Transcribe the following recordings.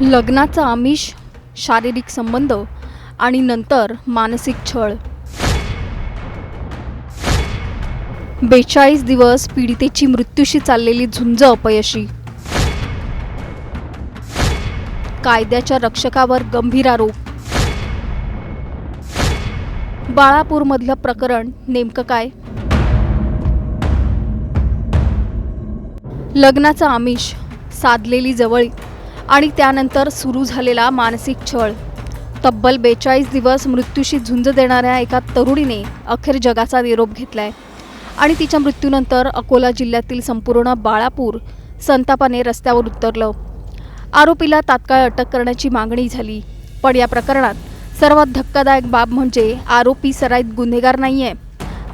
लग्नाचा आमिष, शारीरिक संबंध आणि नंतर मानसिक छळ. 42 दिवस पीडितेची मृत्यूशी चाललेली झुंज अपयशी. कायद्याच्या रक्षकावर गंभीर आरोप. बाळापूरमधलं प्रकरण नेमकं काय? लग्नाचा आमिष, साधलेली जवळीक आणि त्यानंतर सुरू झालेला मानसिक छळ. तब्बल 42 दिवस मृत्यूशी झुंज देणाऱ्या एका तरुणीने अखेर जगाचा निरोप घेतलाय आणि तिच्या मृत्यूनंतर अकोला जिल्ह्यातील संपूर्ण बाळापूर संतापाने रस्त्यावर उतरलं. आरोपीला तात्काळ अटक करण्याची मागणी झाली. पण या प्रकरणात सर्वात धक्कादायक बाब म्हणजे आरोपी सराईत गुन्हेगार नाहीये,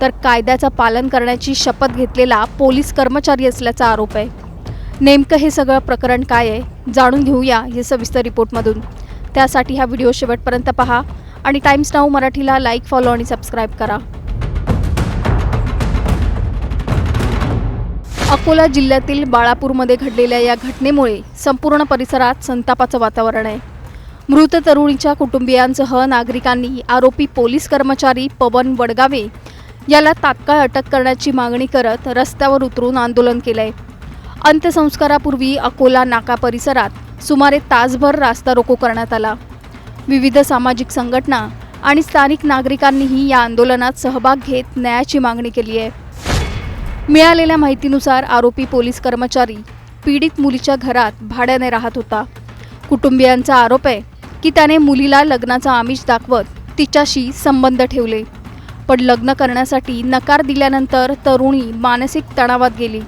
तर कायद्याचं पालन करण्याची शपथ घेतलेला पोलीस कर्मचारी असल्याचा आरोप आहे. नेमकं हे सगळं प्रकरण काय आहे जाणून घेऊया या सविस्तर रिपोर्टमधून. त्यासाठी हा व्हिडिओ शेवटपर्यंत पहा आणि टाइम्स नाऊ मराठीला लाईक, फॉलो आणि सबस्क्राईब करा. अकोला जिल्ह्यातील बाळापूरमध्ये घडलेल्या या घटनेमुळे संपूर्ण परिसरात संतापाचं वातावरण आहे. मृत तरुणीच्या कुटुंबियांसह नागरिकांनी आरोपी पोलीस कर्मचारी पवन वडगावे याला तात्काळ अटक करण्याची मागणी करत रस्त्यावर उतरून आंदोलन केलंय. अंत्यसंस्कारापूर्वी अकोला नाका परिसरात सुमारे तासभर रास्ता रोको करण्यात आला. विविध सामाजिक संघटना आणि स्थानिक नागरिकांनीही या आंदोलनात सहभाग घेत न्यायाची मागणी केली आहे. मिळालेल्या माहितीनुसार आरोपी पोलीस कर्मचारी पीडित मुलीच्या घरात भाड्याने राहत होता. कुटुंबियांचा आरोप आहे की त्याने मुलीला लग्नाचा आमिष दाखवत तिच्याशी संबंध ठेवले, पण लग्न करण्यासाठी नकार दिल्यानंतर तरुणी मानसिक तणावात गेली.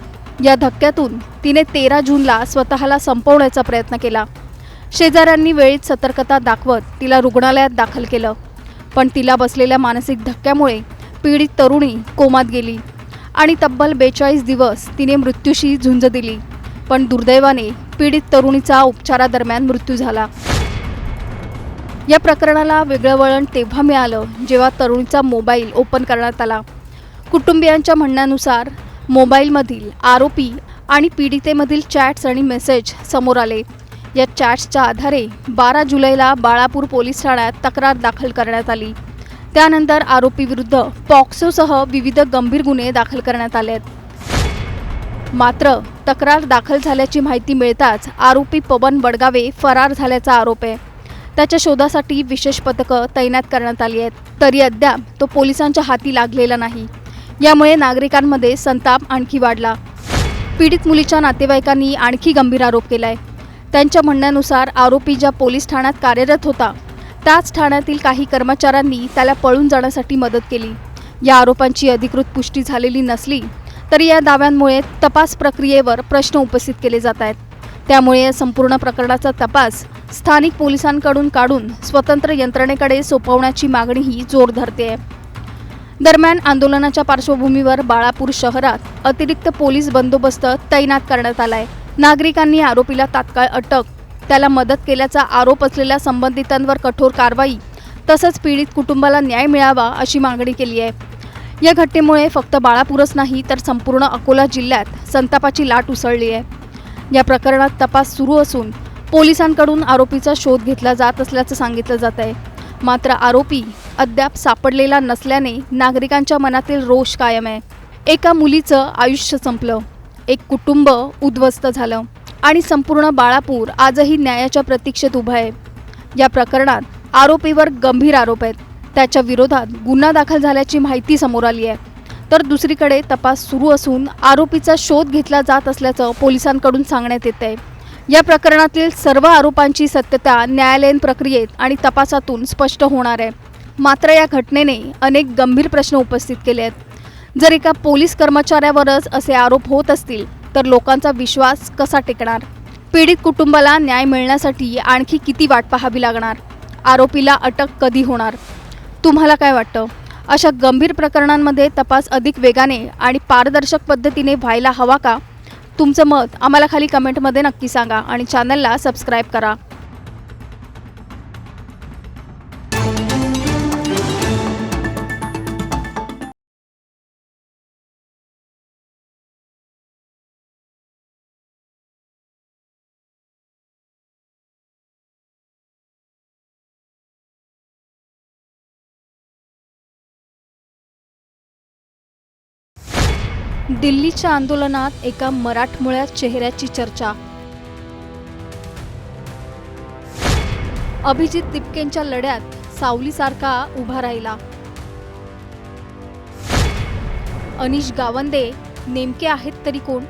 या धक्क्यातून तिने 13 जूनला स्वतःला संपवण्याचा प्रयत्न केला. शेजाऱ्यांनी वेळीच सतर्कता दाखवत तिला रुग्णालयात दाखल केलं, पण तिला बसलेल्या मानसिक धक्क्यामुळे पीडित तरुणी कोमात गेली आणि तब्बल 42 दिवस तिने मृत्यूशी झुंज दिली. पण दुर्दैवाने पीडित तरुणीचा उपचारादरम्यान मृत्यू झाला. या प्रकरणाला वेगळं वळण तेव्हा मिळालं जेव्हा तरुणीचा मोबाईल ओपन करण्यात आला. कुटुंबियांच्या म्हणण्यानुसार मोबाईलमधील आरोपी आणि पीडितेमधील चॅट्स आणि मेसेज समोर आले. या चॅट्सच्या आधारे 12 जुलैला बाळापूर पोलीस ठाण्यात तक्रार दाखल करण्यात आली. त्यानंतर आरोपीविरुद्ध पॉक्सोसह विविध गंभीर गुन्हे दाखल करण्यात आले आहेत. मात्र तक्रार दाखल झाल्याची माहिती मिळताच आरोपी पवन वडगावे फरार झाल्याचा आरोप आहे. त्याच्या शोधासाठी विशेष पथकं तैनात करण्यात आली आहेत, तरी अद्याप तो पोलिसांच्या हाती लागलेला नाही. यामुळे नागरिकांमध्ये संताप आणखी वाढला. पीडित मुलीच्या नातेवाईकांनी आणखी गंभीर आरोप केलाय. त्यांच्या म्हणण्यानुसार आरोपी ज्या पोलीस ठाण्यात कार्यरत होता त्याच ठाण्यातील काही कर्मचाऱ्यांनी त्याला पळून जाण्यासाठी मदत केली. या आरोपांची अधिकृत पुष्टी झालेली नसली तरी या दाव्यांमुळे तपास प्रक्रियेवर प्रश्न उपस्थित केले जात आहेत. त्यामुळे या संपूर्ण प्रकरणाचा तपास स्थानिक पोलिसांकडून काढून स्वतंत्र यंत्रणेकडे सोपवण्याची मागणीही जोर धरते. दरम्यान आंदोलनाच्या पार्श्वभूमीवर बाळापूर शहरात अतिरिक्त पोलीस बंदोबस्त तैनात करण्यात आलाय. नागरिकांनी आरोपीला तात्काळ अटक, त्याला मदत केल्याचा आरोप असलेल्या संबंधितांवर कठोर कारवाई तसंच पीडित कुटुंबाला न्याय मिळावा अशी मागणी केली आहे. या घटनेमुळे फक्त बाळापूरच नाही तर संपूर्ण अकोला जिल्ह्यात संतापाची लाट उसळली आहे. या प्रकरणात तपास सुरू असून पोलिसांकडून आरोपीचा शोध घेतला जात असल्याचं सांगितलं जात आहे. मात्र आरोपी अद्याप सापडलेला नसल्याने नागरिकांच्या मनातील रोष कायम आहे. एका मुलीचं आयुष्य संपलं, एक कुटुंब उद्ध्वस्त झालं आणि संपूर्ण बाळापूर आजही न्यायाच्या प्रतीक्षेत उभं आहे. या प्रकरणात आरोपीवर गंभीर आरोप आहेत. त्याच्या विरोधात गुन्हा दाखल झाल्याची माहिती समोर आली आहे. तर दुसरीकडे तपास सुरू असून आरोपीचा शोध घेतला जात असल्याचं पोलिसांकडून सांगण्यात येत आहे. या प्रकरणातील सर्व आरोपांची सत्यता न्यायालयीन प्रक्रियेत आणि तपासातून स्पष्ट होणार आहे. मात्र या घटनेने अनेक गंभीर प्रश्न उपस्थित केले आहेत. जर एका पोलीस कर्मचाऱ्यावरच असे आरोप होत असतील तर लोकांचा विश्वास कसा टिकणार? पीडित कुटुंबाला न्याय मिळण्यासाठी आणखी किती वाट पाहावी लागणार? आरोपीला अटक कधी होणार? तुम्हाला काय वाटतं? अशा गंभीर प्रकरणांमध्ये तपास अधिक वेगाने आणि पारदर्शक पद्धतीने व्हायला हवा का? तुमचं मत आम्हाला खाली कमेंटमध्ये नक्की सांगा आणि चॅनलला सबस्क्राईब करा. दिल्लीच्या आंदोलनात एका मराठमोळ्या चेहऱ्याची चर्चा. अभिजित दिपकेंच्या लढ्यात सावलीसारखा उभा राहिला. अनिश गावंदे नेमके आहेत तरी कोण?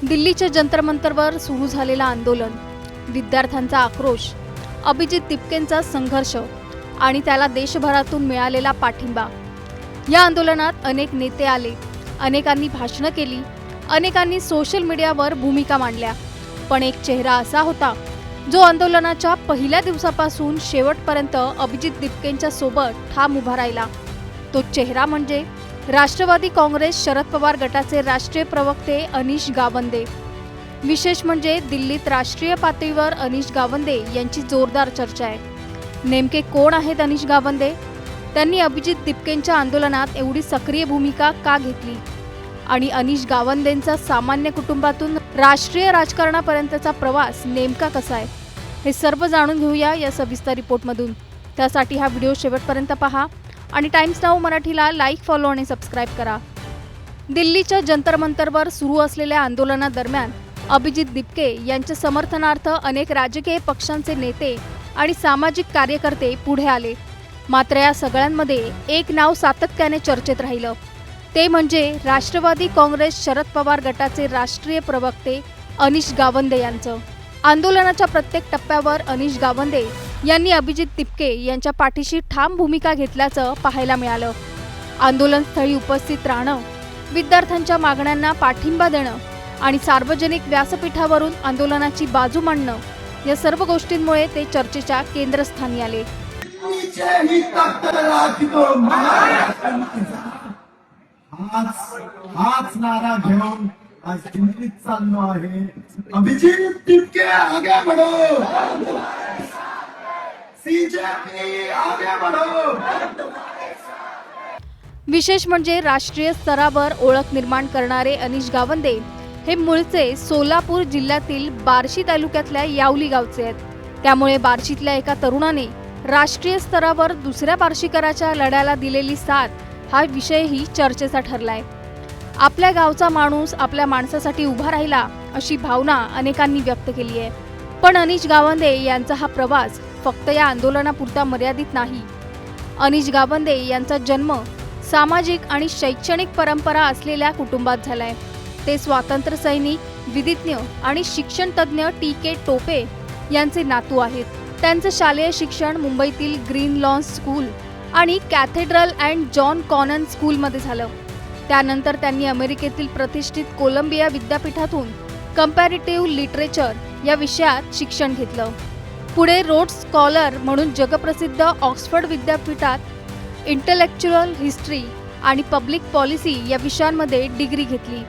दिल्लीच्या जंतर मंतरवर सुरू झालेलं आंदोलन, विद्यार्थ्यांचा आक्रोश, अभिजित दिपकेंचा संघर्ष आणि त्याला देशभरातून मिळालेला पाठिंबा. या आंदोलनात अनेक नेते आले, अनेकांनी भाषणं केली, अनेकांनी सोशल मीडियावर भूमिका मांडल्या. पण एक चेहरा असा होता जो आंदोलनाच्या पहिल्या दिवसापासून शेवटपर्यंत अभिजित दिपकेंच्या सोबत ठाम उभा राहिला. तो चेहरा म्हणजे राष्ट्रवादी काँग्रेस शरद पवार गटाचे राष्ट्रीय प्रवक्ते अनिश गावंदे. विशेष म्हणजे दिल्लीत राष्ट्रीय पातळीवर अनिश गावंदे यांची जोरदार चर्चा आहे. नेमके कोण आहेत अनिश गावंदे? त्यांनी अभिजित दिपकेंच्या आंदोलनात एवढी सक्रिय भूमिका का घेतली? आणि अनिश गावंदेंचा सामान्य कुटुंबातून राष्ट्रीय राजकारणापर्यंतचा प्रवास नेमका कसा आहे, हे सर्व जाणून घेऊया या सविस्तर रिपोर्टमधून. त्यासाठी हा व्हिडिओ शेवटपर्यंत पहा आणि टाइम्स नाऊ मराठीला लाईक, फॉलो आणि सबस्क्राईब करा. दिल्लीच्या जंतर मंतरवर सुरू असलेल्या आंदोलनादरम्यान अभिजित दिपके यांच्या समर्थनार्थ अनेक राजकीय पक्षांचे नेते आणि सामाजिक कार्यकर्ते पुढे आले. मात्र या सगळ्यांमध्ये एक नाव सातत्याने चर्चेत राहिलं, ते म्हणजे राष्ट्रवादी काँग्रेस शरद पवार गटाचे राष्ट्रीय प्रवक्ते अनिश गावंदे यांचं. आंदोलनाच्या प्रत्येक टप्प्यावर अनिश गावंदे यांनी अभिजित दिपके यांच्या पाठीशी ठाम भूमिका घेतल्याचं पाहायला मिळालं. आंदोलनस्थळी उपस्थित राहणं, विद्यार्थ्यांच्या मागण्यांना पाठिंबा देणं आणि सार्वजनिक व्यासपीठावरून आंदोलनाची बाजू मांडणं, या सर्व गोष्टींमुळे ते चर्चेच्या केंद्रस्थानी आले. हाच नारा घेऊन आज दिल्लीत चाललो आहे. अभिजित दिपके आगे बढ़ो, सीजेपी आगे बढ़ो. विशेष म्हणजे राष्ट्रीय स्तरावर ओळख निर्माण करणारे अनिश गावंदे हे मूळचे सोलापूर जिल्ह्यातील बार्शी तालुक्यातल्या यावली गावचे आहेत. त्यामुळे बार्शीतल्या एका तरुणाने राष्ट्रीय स्तरावर दुसऱ्या बार्शीकराच्या लढ्याला दिलेली साथ हा विषयही चर्चेचा ठरलाय. आपल्या गावचा माणूस आपल्या माणसासाठी उभा राहिला, अशी भावना अनेकांनी व्यक्त केली आहे. पण अनिश गावंदे यांचा हा प्रवास फक्त या आंदोलनापुरता मर्यादित नाही. अनिश गावंदे यांचा जन्म सामाजिक आणि शैक्षणिक परंपरा असलेल्या कुटुंबात झालाय. ते स्वातंत्र्य सैनिक, विधिज्ञ आणि शिक्षण तज्ज्ञ टी.के. टोपे यांचे नातू आहेत. त्यांचं शालेय शिक्षण मुंबईतील ग्रीन लॉन्स स्कूल आणि कॅथेड्रल अँड जॉन कॉनन स्कूलमध्ये झालं. त्यानंतर त्यांनी अमेरिकेतील प्रतिष्ठित कोलंबिया विद्यापीठातून कंपॅरेटिव्ह लिटरेचर या विषयात शिक्षण घेतलं. पुढे रोड्स स्कॉलर म्हणून जगप्रसिद्ध ऑक्सफर्ड विद्यापीठात इंटेलेक्च्युअल हिस्ट्री आणि पब्लिक पॉलिसी या विषयांमध्ये डिग्री घेतली.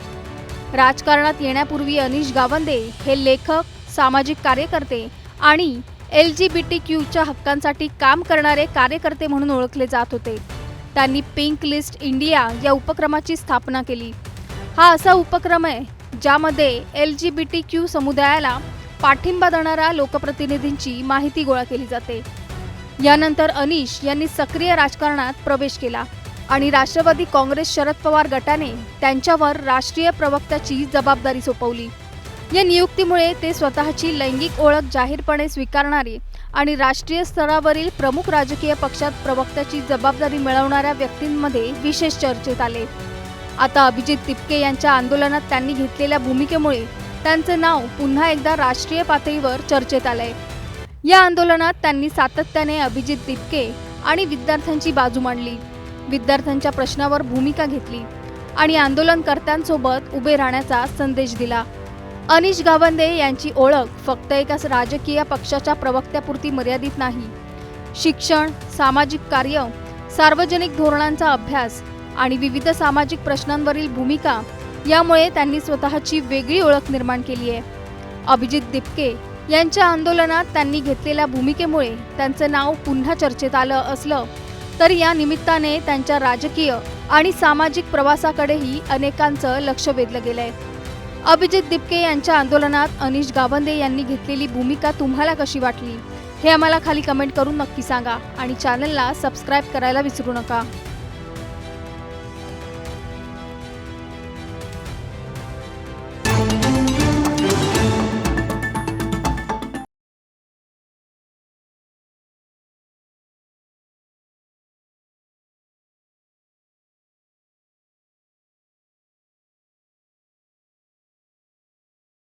राजकारणात येण्यापूर्वी अनिश गावंदे हे लेखक, सामाजिक कार्यकर्ते आणि LGBTQच्या हक्कांसाठी काम करणारे कार्यकर्ते म्हणून ओळखले जात होते. त्यांनी पिंक लिस्ट इंडिया या उपक्रमाची स्थापना केली. हा असा उपक्रम आहे ज्यामध्ये LGBTQ समुदायाला पाठिंबा देणाऱ्या लोकप्रतिनिधींची माहिती गोळा केली जाते. यानंतर अनिश यांनी सक्रिय राजकारणात प्रवेश केला आणि राष्ट्रवादी काँग्रेस शरद पवार गटाने त्यांच्यावर राष्ट्रीय प्रवक्त्याची जबाबदारी सोपवली. या नियुक्तीमुळे ते स्वतःची लैंगिक ओळख जाहीरपणे स्वीकारणारे आणि राष्ट्रीय स्तरावरील प्रमुख राजकीय पक्षात प्रवक्त्याची जबाबदारी मिळवणाऱ्या व्यक्तींमध्ये विशेष चर्चेत आले. आता अभिजित दिपके यांच्या आंदोलनात त्यांनी घेतलेल्या भूमिकेमुळे त्यांचे नाव पुन्हा एकदा राष्ट्रीय पातळीवर चर्चेत आलंय. या आंदोलनात त्यांनी सातत्याने अभिजित दिपके आणि विद्यार्थ्यांची बाजू मांडली, विद्यार्थ्यांच्या प्रश्नावर भूमिका घेतली आणि आंदोलनकर्त्यांसोबत उभे राहण्याचा संदेश दिला. अनिश गावंदे यांची ओळख फक्त एका राजकीय पक्षाच्या प्रवक्त्यापुरती मर्यादित नाही. शिक्षण, सामाजिक कार्य, सार्वजनिक धोरणांचा अभ्यास आणि विविध सामाजिक प्रश्नांवरील भूमिका यामुळे त्यांनी स्वतःची वेगळी ओळख निर्माण केली आहे. अभिजित दिपके यांच्या आंदोलनात त्यांनी घेतलेल्या भूमिकेमुळे त्यांचं नाव पुन्हा चर्चेत आलं असलं तरी या निमित्ताने त्यांच्या राजकीय आणि सामाजिक प्रवासाकडेही अनेकांचं लक्ष वेधलं गेलंय. अभिजित दिपके यांच्या आंदोलनात अनिश गावंदे यांनी घेतलेली भूमिका तुम्हाला कशी वाटली हे आम्हाला खाली कमेंट करून नक्की सांगा आणि चॅनलला सबस्क्राईब करायला विसरू नका.